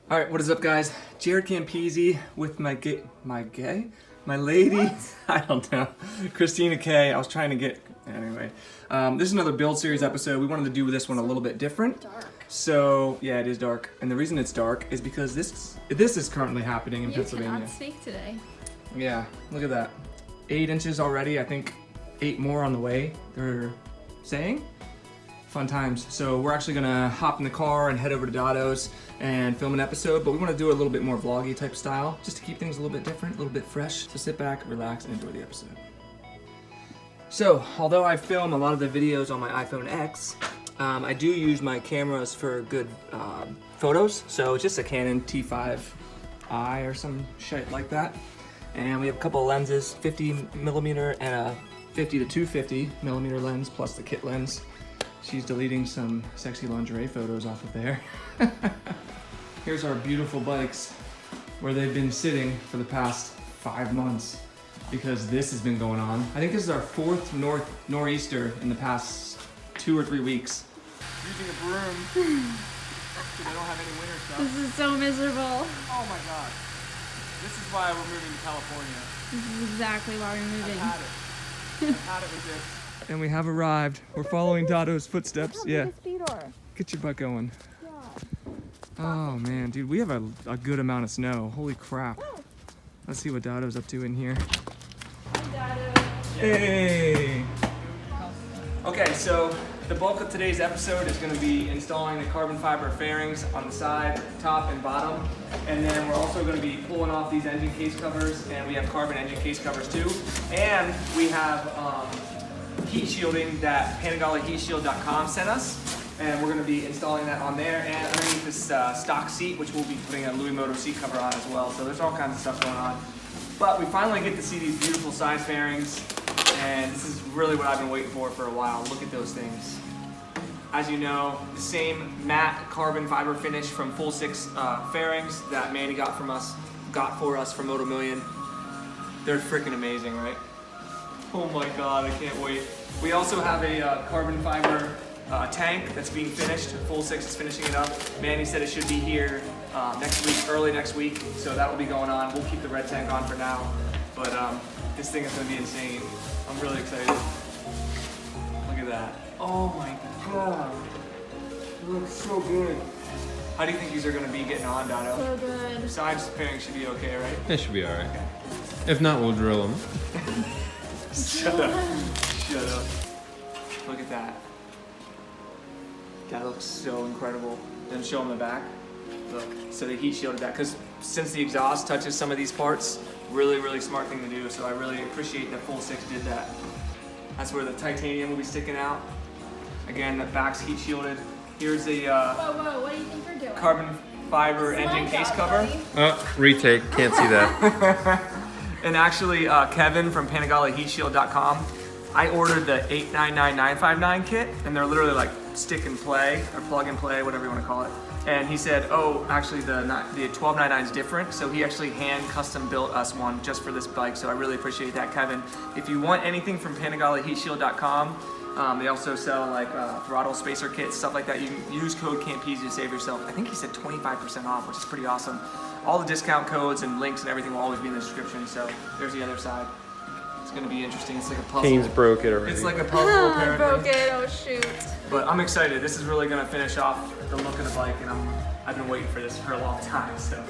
All right, what is up, guys? JaretCampisi with my lady. What? I don't know. Christina K. I was trying to get anyway. This is another build series episode. We wanted to do this one a little bit different. Dark. So yeah, it is dark, and the reason it's dark is because this is currently happening in Pennsylvania. You cannot speak today. Yeah, look at that. 8 inches already. I think 8 more on the way. They're saying. Fun times. So we're actually gonna hop in the car and head over to Dado's and film an episode, but we want to do a little bit more vloggy type style, just to keep things a little bit different, a little bit fresh. So sit back, relax, and enjoy the episode. So, although I film a lot of the videos on my iPhone X, I do use my cameras for good photos. So it's just a Canon T5i or some shit like that. And we have a couple of lenses, 50mm and a 50 to 250 millimeter lens, plus the kit lens. She's deleting some sexy lingerie photos off of there. Here's our beautiful bikes where they've been sitting for the past 5 months because this has been going on. I think this is our 4th nor'easter in the past 2 or 3 weeks. Using a broom because they don't have any winter stuff. This is so miserable. Oh my god. This is why we're moving to California. This is exactly why we're moving. I've had it. I've had it with this. And we have arrived. We're following Dado's footsteps. Yeah. Get your butt going. Yeah. Oh man, dude, we have a good amount of snow. Holy crap. Let's see what Dado's up to in here. Hey! Okay, so the bulk of today's episode is going to be installing the carbon fiber fairings on the side, top, and bottom. And then we're also going to be pulling off these engine case covers, and we have carbon engine case covers too. And we have heat shielding that PaniGaleHeatShield.com sent us, and we're going to be installing that on there and underneath this stock seat, which we'll be putting a Louis Moto seat cover on as well. So there's all kinds of stuff going on. But we finally get to see these beautiful side fairings, and this is really what I've been waiting for a while. Look at those things. As you know, the same matte carbon fiber finish from Full 6 fairings that Manny got for us from Moto Million. They're freaking amazing, right? Oh my god, I can't wait. We also have a carbon fiber tank that's being finished. Full 6 is finishing it up. Manny said it should be here next week, early next week, so that will be going on. We'll keep the red tank on for now, but this thing is going to be insane. I'm really excited. Look at that. Oh my god. It looks so good. How do you think these are going to be getting on, Dado? So good. The side fairing should be okay, right? They should be alright. Okay. If not, we'll drill them. Shut up. Shut up. Look at that. That looks so incredible. Then show them the back. Look, so they heat shielded that because since the exhaust touches some of these parts, really, really smart thing to do. So I really appreciate that Full 6 did that. That's where the titanium will be sticking out. Again, the back's heat shielded. Here's the Whoa, what do you think we're doing? carbon fiber engine case cover. Retake. Can't see that. And actually, Kevin from PaniGaleHeatShield.com, I ordered the 899959 kit, and they're literally like stick and play, or plug and play, whatever you want to call it. And he said, oh, actually the 1299 is different, so he actually hand custom built us one just for this bike, so I really appreciate that, Kevin. If you want anything from PaniGaleHeatShield.com, they also sell like throttle spacer kits, stuff like that. You can use code Campisi to save yourself. I think he said 25% off, which is pretty awesome. All the discount codes and links and everything will always be in the description, so there's the other side. It's gonna be interesting. It's like a puzzle. Kane's broke it already. It's like a puzzle, apparently. Broke it, oh shoot. But I'm excited. This is really gonna finish off the look of the bike, and I've been waiting for this for a long time, so.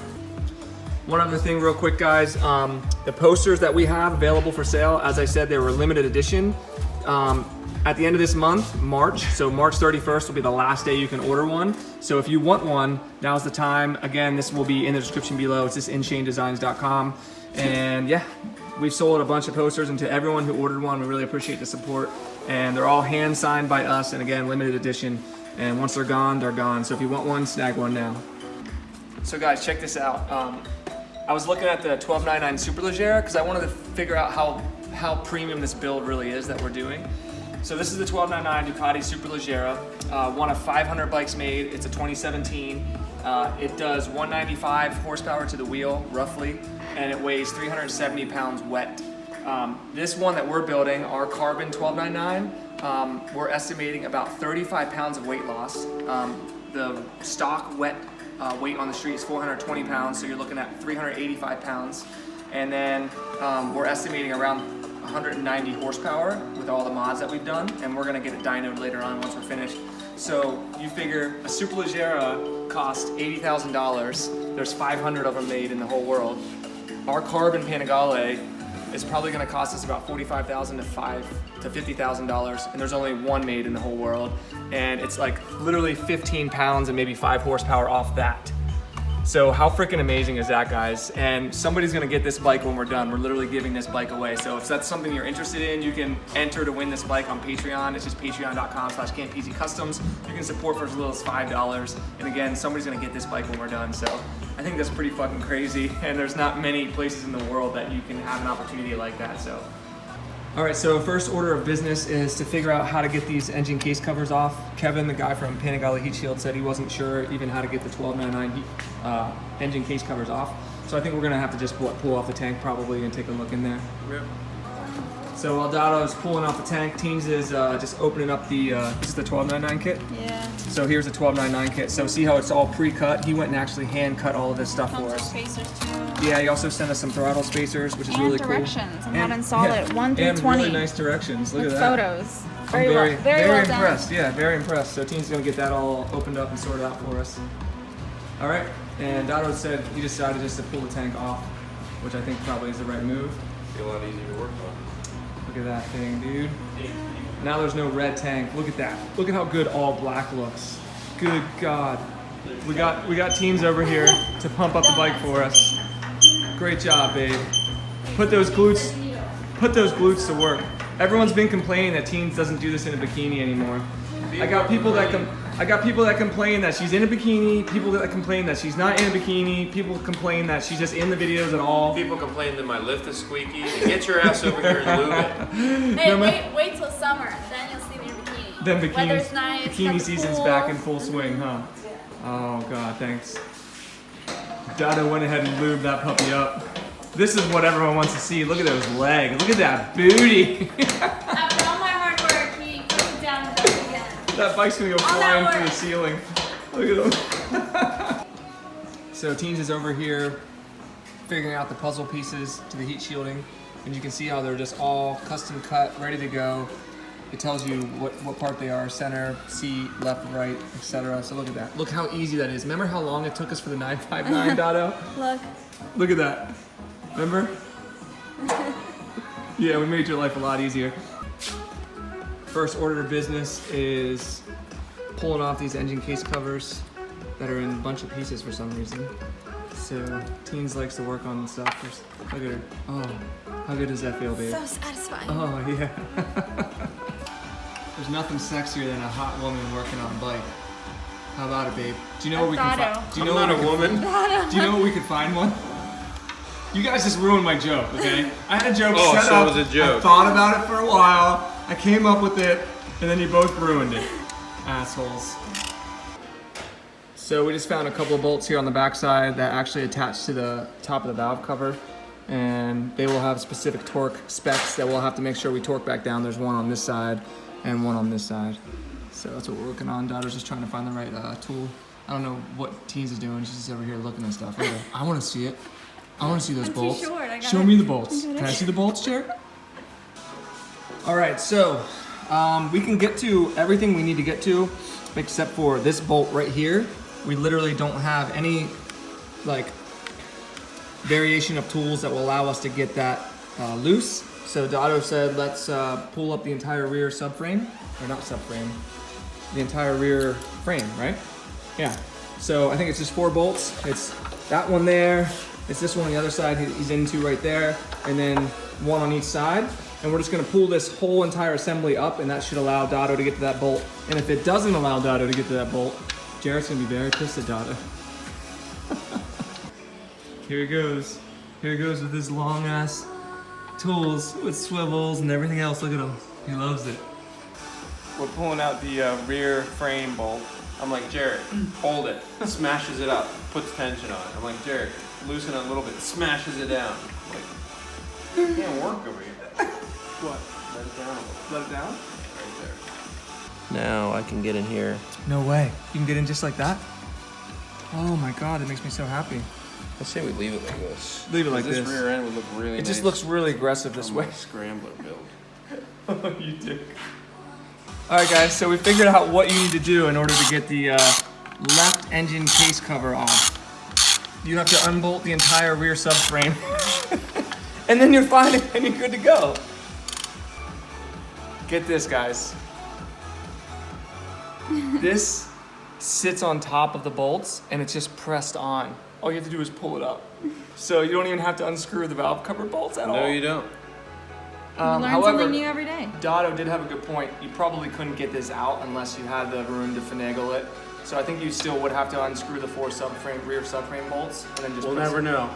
One other thing real quick, guys. The posters that we have available for sale, as I said, they were limited edition. At the end of this month, March, so March 31st will be the last day you can order one. So if you want one, now's the time. Again, this will be in the description below. It's just InShaneDesigns.com. And yeah, we've sold a bunch of posters, and to everyone who ordered one, we really appreciate the support. And they're all hand signed by us, and again, limited edition. And once they're gone, they're gone. So if you want one, snag one now. So guys, check this out. I was looking at the 1299 Superleggera because I wanted to figure out how premium this build really is that we're doing. So this is the 1299 Ducati Superleggera, one of 500 bikes made. It's a 2017. It does 195 horsepower to the wheel, roughly, and it weighs 370 pounds wet. This one that we're building, our Carbon 1299, we're estimating about 35 pounds of weight loss. The stock wet weight on the street is 420 pounds, so you're looking at 385 pounds. And then we're estimating around 190 horsepower with all the mods that we've done, and we're gonna get it dynoed later on once we're finished. So you figure a Superleggera costs $80,000. There's 500 of them made in the whole world. Our carbon Panigale is probably gonna cost us about $45,000 to $50,000, and there's only one made in the whole world. And it's like literally 15 pounds and maybe 5 horsepower off that. So how freaking amazing is that, guys? And somebody's gonna get this bike when we're done. We're literally giving this bike away. So if that's something you're interested in, you can enter to win this bike on Patreon. It's just patreon.com/Campisi Customs. You can support for as little as $5. And again, somebody's gonna get this bike when we're done. So I think that's pretty fucking crazy. And there's not many places in the world that you can have an opportunity like that, so. All right, so first order of business is to figure out how to get these engine case covers off. Kevin, the guy from Panigale Heat Shield, said he wasn't sure even how to get the 1299 engine case covers off. So I think we're gonna have to just pull off the tank probably and take a look in there. Yep. So while Dado's pulling off the tank, Teens is just opening up the, this is the 1299 kit? Yeah. So here's the 1299 kit. So see how it's all pre-cut? He went and actually hand cut all of this stuff for us. Spacers too. Yeah, he also sent us some throttle spacers, which is And really directions cool. on how to install it, 1 through and 20. really nice directions. Look With at that. photos. I'm Very well impressed. done. Yeah, very impressed. So Teen's gonna get that all opened up and sorted out for us. All right, and Dado said he decided just to pull the tank off, which I think probably is the right move. Be a lot easier to work on. Look at that thing, dude. Now there's no red tank. Look at that. Look at how good all black looks. Good God. We got Teens over here to pump up the bike for us. Great job, babe. Put those glutes to work. Everyone's been complaining that Teens doesn't do this in a bikini anymore. I got people that complain that she's in a bikini, people that complain that she's not in a bikini, people complain that she's just in the videos at all. People complain that my lift is squeaky. Get your ass over here and lube it. Hey, wait till summer, then you'll see me in bikini. Then Weather's nice, bikini got the season's pool. back in full swing, huh? Oh God, thanks. Dada went ahead and lubed that puppy up. This is what everyone wants to see. Look at those legs. Look at that booty. After all my hard work, he puts it down and does it again. That bike's gonna go All that flying through work. the ceiling. Look at him. So Teens is over here figuring out the puzzle pieces to the heat shielding. And you can see how they're just all custom cut, ready to go. It tells you what part they are, center, seat, left, right, etc. So look at that. Look how easy that is. Remember how long it took us for the 959, Dado? Look. Look at that. Remember? Yeah, we made your life a lot easier. First order of business is pulling off these engine case covers that are in a bunch of pieces for some reason. So Teens likes to work on stuff. Look at her. Oh, how good does that feel, babe? So satisfying. Oh yeah. There's nothing sexier than a hot woman working on a bike. How about it, babe? Do you know where we can find? Do you know I'm not a woman. Do you know where we could find one? You guys just ruined my joke, okay? I had a joke Oh, set so up. it was a joke. I thought about it for a while. I came up with it, and then you both ruined it. Assholes. So we just found a couple of bolts here on the backside that actually attach to the top of the valve cover. And they will have specific torque specs that we'll have to make sure we torque back down. There's one on this side and one on this side. So that's what we're working on. Daughter's just trying to find the right tool. I don't know what Teens is doing. She's just over here looking at stuff. Okay. I want to see it. I want to see those I'm too bolts. short. I Show gotta- me the bolts. Can I see the bolts, Jared? All right, so we can get to everything we need to get to except for this bolt right here. We literally don't have any like variation of tools that will allow us to get that loose. So Dado said, let's pull up the entire rear subframe, or not subframe, the entire rear frame, right? Yeah. So I think it's just 4 bolts. It's that one there. It's this one on the other side he's into right there, and then one on each side. And we're just gonna pull this whole entire assembly up, and that should allow Dado to get to that bolt. And if it doesn't allow Dado to get to that bolt, Jared's gonna be very pissed at Dado. Here he goes. Here he goes with his long ass tools with swivels and everything else. Look at him. He loves it. We're pulling out the rear frame bolt. I'm like, Jarrett, hold it. Smashes it up, puts tension on it. I'm like, Jarrett, loosen it a little bit, smashes it down. I'm like, it can't work over here. What? Let it down a little. Let it down? Right there. Now I can get in here. No way. You can get in just like that? Oh my God, that makes me so happy. I say we leave it like this. Leave it like this. this. Rear end would look really nice. It just looks really aggressive this way. Scrambler build. Oh, you dick. All right, guys, so we figured out what you need to do in order to get the left engine case cover off. You have to unbolt the entire rear subframe, and then you're fine and you're good to go. Get this, guys. This sits on top of the bolts, and it's just pressed on. All you have to do is pull it up. So you don't even have to unscrew the valve cover bolts at all. No, you don't. You learn However, something new every day. Dotto did have a good point. You probably couldn't get this out unless you had the room to finagle it. So I think you still would have to unscrew the rear subframe bolts, and then just. We'll press never it. know.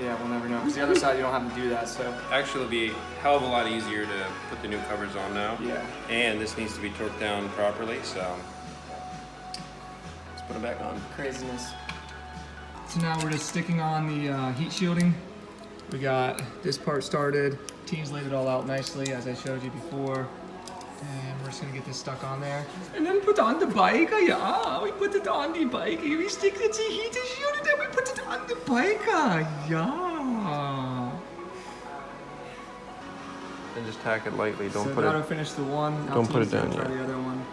Yeah, we'll never know. Because the other side you don't have to do that. So. Actually, it'll be a hell of a lot easier to put the new covers on now. Yeah. And this needs to be torqued down properly, so let's put it back on. Craziness. So now we're just sticking on the heat shielding. We got this part started. Teams laid it all out nicely as I showed you before. And we're just gonna get this stuck on there. And then put on the bike, yeah. We put it on the bike. We stick the heat shield and then we put it on the bike, yeah. And just tack it lightly. Don't So put Dotto it. finished the one. Now Don't put Team's it down gonna try yet. the other one.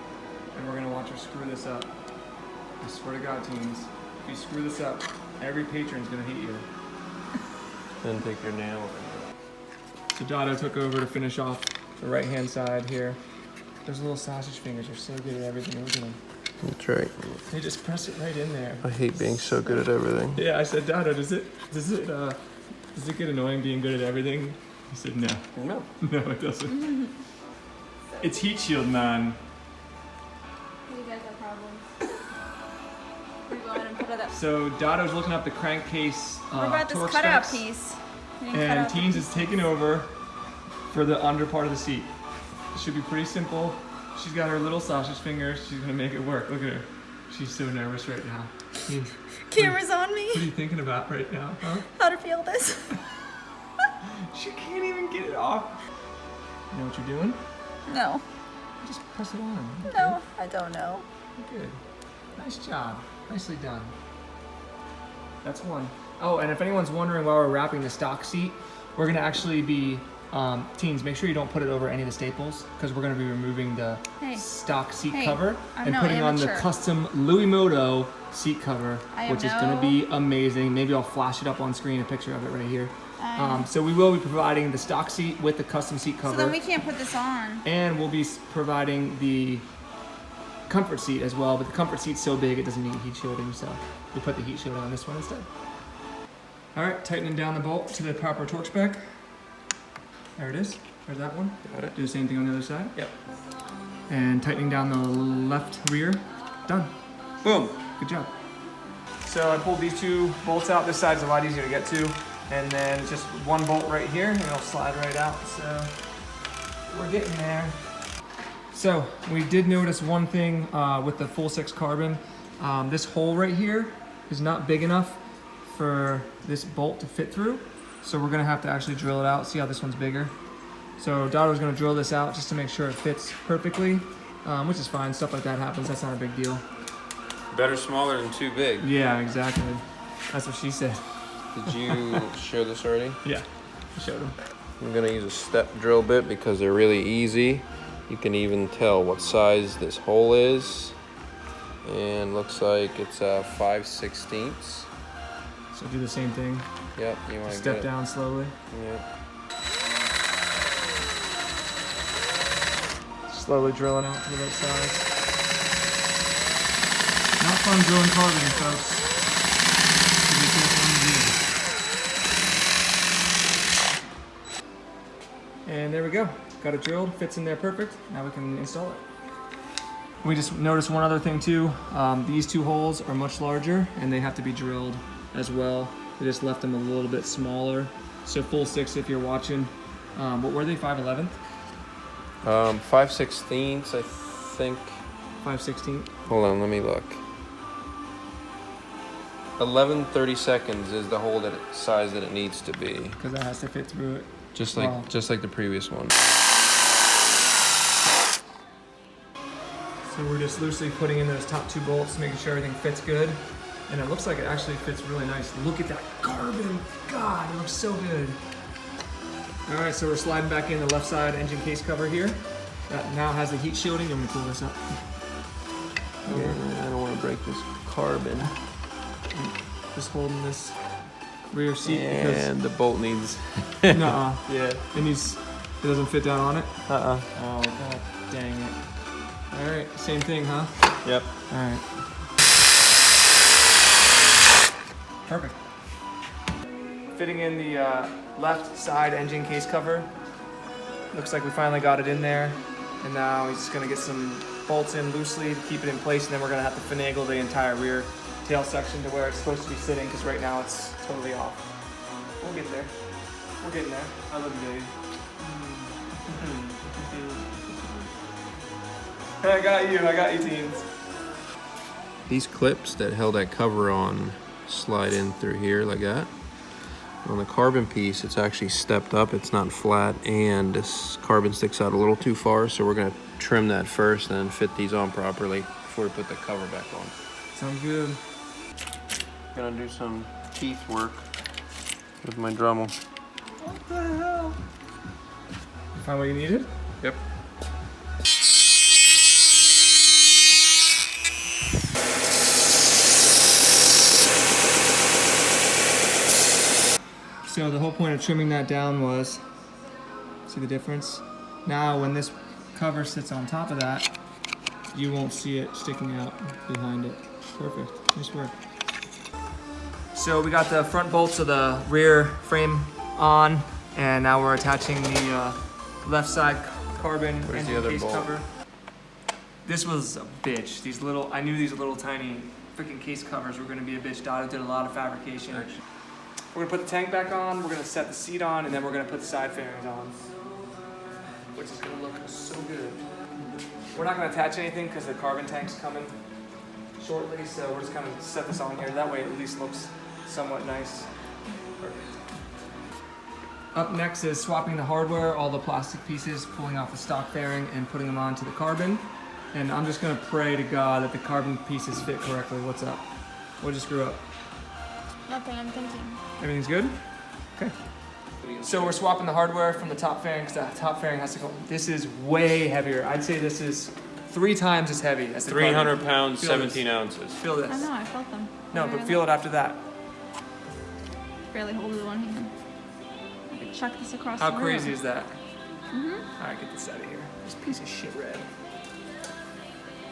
And we're gonna watch her screw this up. I swear to God, teams. If you screw this up, every patron's gonna hate you. Then take your nail. So Dotto took over to finish off the right-hand side here. Those little sausage fingers are so good at everything. Look at them. That's right. They just press it right in there. I hate being so good at everything. Yeah, I said, Dotto, does it get annoying being good at everything? He said, no. No. No, it doesn't. It's heat shield, man. You guys have problems. We go ahead and put it up. So Dotto's looking up the crankcase What about this torque cutout specs, piece? We didn't cut and out the Teens piece. is taking over for the under part of the seat. It should be pretty simple. She's got her little sausage fingers. She's gonna make it work. Look at her. She's so nervous right now. Camera's on me. What are you thinking about right now, huh? How to feel this? She can't even get it off. You know what you're doing? No. Just press it on. Okay. No, I don't know. Good. Nice job. Nicely done. That's one. Oh, and if anyone's wondering why we're wrapping the stock seat, we're gonna actually be, Teens, make sure you don't put it over any of the staples, because we're gonna be removing the Hey. stock seat Hey, cover I'm and no putting on the amateur. custom Louis Moto seat cover, I am which is gonna no- be amazing. Maybe I'll flash it up on screen, a picture of it right here. So we will be providing the stock seat with the custom seat cover. So then we can't put this on. And we'll be providing the comfort seat as well, but the comfort seat's so big it doesn't need heat shielding, so we put the heat shield on this one instead. All right, tightening down the bolt to the proper torque spec. There it is. There's that one. Got it. Do the same thing on the other side. Yep. And tightening down the left rear. Done. Boom. Good job. So I pulled these two bolts out. This side's a lot easier to get to. And then just one bolt right here, and it'll slide right out. So we're getting there. So we did notice one thing with the full 6 carbon. This hole right here is not big enough for this bolt to fit through. So we're gonna have to actually drill it out. See how this one's bigger? So Dotto's gonna drill this out just to make sure it fits perfectly, which is fine. Stuff like that happens. That's not a big deal. Better smaller than too big. Yeah, exactly. That's what she said. Did you show this already? Yeah, I showed him. I'm gonna use a step drill bit because they're really easy. You can even tell what size this hole is. And looks like it's 5/16. So do the same thing. Yep, you want to Step down slowly. Yep. Slowly drilling out to the right size. Not fun drilling carbon, folks. So be careful when you do. And there we go. Got it drilled, fits in there perfect. Now we can install it. We just noticed one other thing too. These two holes are much larger and they have to be drilled as well. We just left them a little bit smaller. So full 6 if you're watching. What were they, 5/11? 5/16, I think. 5/16. Hold on, let me look. 11/32 is the hole size that it needs to be. Because that has to fit through it. Just Wow. like the previous one. So we're just loosely putting in those top 2 bolts, making sure everything fits good. And it looks like it actually fits really nice. Look at that carbon. God, it looks so good. All right, so we're sliding back in the left side engine case cover here. That now has the heat shielding. I'm gonna pull this up. Yeah, I don't want to break this carbon. Just holding this rear seat And the bolt needs. because nuh-uh. Yeah. It doesn't fit down on it. Uh-uh. Oh god, dang it. All right, same thing, huh? Yep. All right. Perfect. Fitting in the left side engine case cover. Looks like we finally got it in there. And now he's just gonna get some bolts in loosely to keep it in place, and then we're gonna have to finagle the entire rear tail section to where it's supposed to be sitting, because right now it's totally off. We'll get there. We're getting there. I love you, baby. I got you teens. These clips that held that cover on slide in through here like that. On the carbon piece, it's actually stepped up. It's not flat, and this carbon sticks out a little too far, so we're gonna trim that first and then fit these on properly before we put the cover back on. Sounds good. Gonna do some teeth work with my Dremel. What the hell? You find what you needed? Yep. So the whole point of trimming that down was, see the difference? Now when this cover sits on top of that, you won't see it sticking out behind it. Perfect, nice work. So we got the front bolts of the rear frame on, and now we're attaching the left side carbon Where's the engine other case bolt? cover. This was a bitch. I knew these little tiny freaking case covers were gonna be a bitch. Dottie did a lot of fabrication. We're gonna put the tank back on, we're gonna set the seat on, and then we're gonna put the side fairings on, which is gonna look so good. We're not gonna attach anything because the carbon tank's coming shortly, so we're just gonna set this on here. That way it at least looks somewhat nice. Perfect. Up next is swapping the hardware, all the plastic pieces, pulling off the stock fairing and putting them onto the carbon. And I'm just gonna pray to God that the carbon pieces fit correctly. What's up? What'd you screw up? Nothing, I'm thinking. Everything's good? Okay. So we're swapping the hardware from the top fairing, because the top fairing has to go. This is way heavier. I'd say this is 3 times as heavy as the 300 carbon. pounds, Feel 17 this. ounces. Feel this. I know, I felt them. No, but feel it after that. Barely hold it with one hand. I could chuck this across How the room. crazy is that? All right, get this out of here. This piece of shit red.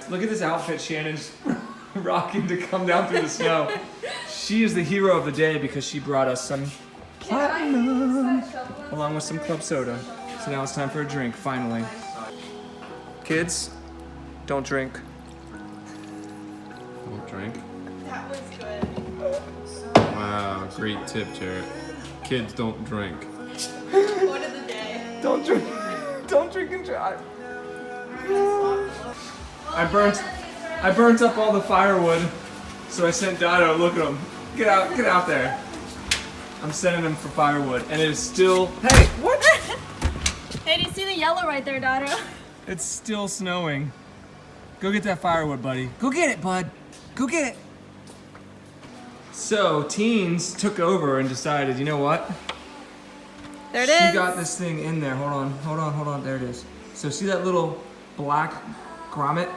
Look at this outfit Shannon's rocking to come down through the snow. She is the hero of the day because she brought us some platinum along with some club soda. So now it's time for a drink, finally. Kids, don't drink. Don't drink. That was good. Wow, great tip, Jaret. Kids don't drink. Quote of the day. Don't drink. Don't drink and drive. I burnt up all the firewood, so I sent Dotto. Look at him. Get out there. I'm sending him for firewood, and it is still. Hey, what? Hey, do you see the yellow right there, Dotto? It's still snowing. Go get that firewood, buddy. Go get it, bud. Go get it. So teens took over and decided, you know what? There it is. She got this thing in there. Hold on. There it is. So see that little black grommet?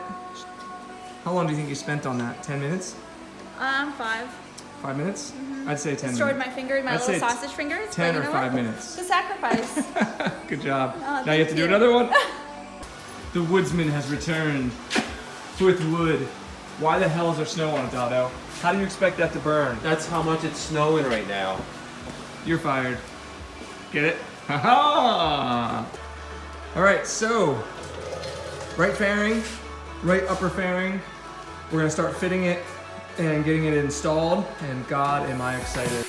How long do you think you spent on that? 10 minutes? 5. 5 minutes? I'd say 10 Destroyed minutes. my finger, my I'd little say sausage fingers. 10 but or you know 5 what? minutes. It's a sacrifice. Good job. Oh, Now you thank have to do you. another one? The woodsman has returned with wood. Why the hell is there snow on it, Dotto? How do you expect that to burn? That's how much it's snowing right now. You're fired. Get it? Ha-ha! All right, so right fairing, right upper fairing. We're gonna start fitting it and getting it installed, and God, am I excited.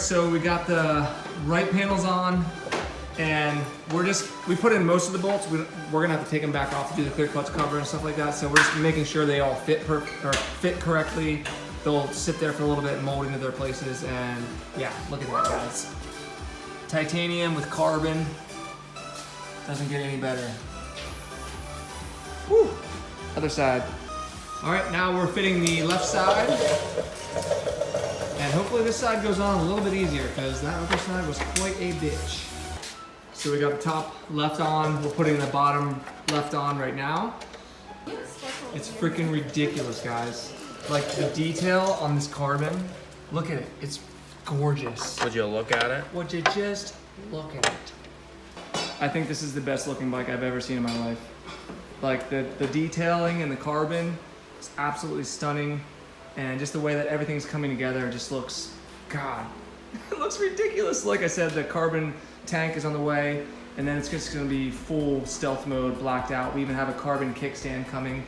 right, so we got the right panels on, and we put in most of the bolts. We're gonna have to take them back off to do the clear clutch cover and stuff like that. So we're just making sure they all fit correctly. They'll sit there for a little bit and mold into their places, and yeah, look at that, guys. Titanium with carbon. Doesn't get any better. Woo! Other side. All right, now we're fitting the left side. And hopefully this side goes on a little bit easier because that other side was quite a bitch. So we got the top left on. We're putting the bottom left on right now. It's freaking ridiculous, guys. Like the detail on this carbon, look at it. It's gorgeous. Would you look at it? Would you just look at it? I think this is the best looking bike I've ever seen in my life. Like the detailing and the carbon is absolutely stunning. And just the way that everything's coming together just looks, God, it looks ridiculous. Like I said, the carbon tank is on the way, and then it's just gonna be full stealth mode, blacked out. We even have a carbon kickstand coming.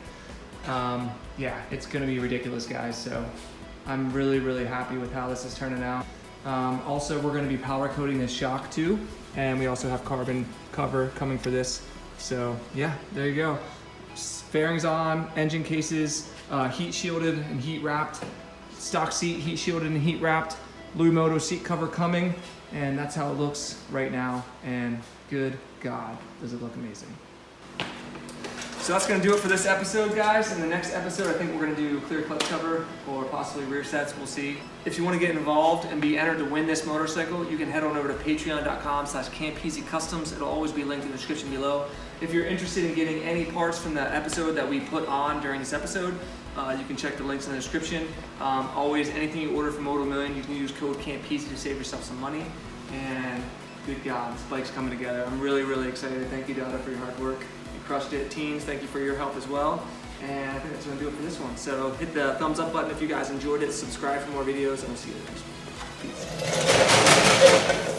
Yeah, it's gonna be ridiculous, guys. So I'm really, really happy with how this is turning out. Also, we're gonna be powder coating this shock too, and we also have carbon cover coming for this. So yeah, there you go. Fairings on, engine cases, heat shielded and heat wrapped, stock seat heat shielded and heat wrapped, Lumoto seat cover coming, and that's how it looks right now. And good God, does it look amazing. So that's gonna do it for this episode, guys. In the next episode, I think we're gonna do clear clutch cover or possibly rear sets, we'll see. If you wanna get involved and be entered to win this motorcycle, you can head on over to patreon.com/Campisi Customs. It'll always be linked in the description below. If you're interested in getting any parts from that episode that we put on during this episode, you can check the links in the description. Always, anything you order from Moto Million, you can use code Campisi to save yourself some money. And good God, this bike's coming together. I'm really, really excited. Thank you, Dada, for your hard work. Crushed it. Teens, thank you for your help as well. And I think that's going to do it for this one. So hit the thumbs up button if you guys enjoyed it. Subscribe for more videos, and we'll see you in the next one. Peace.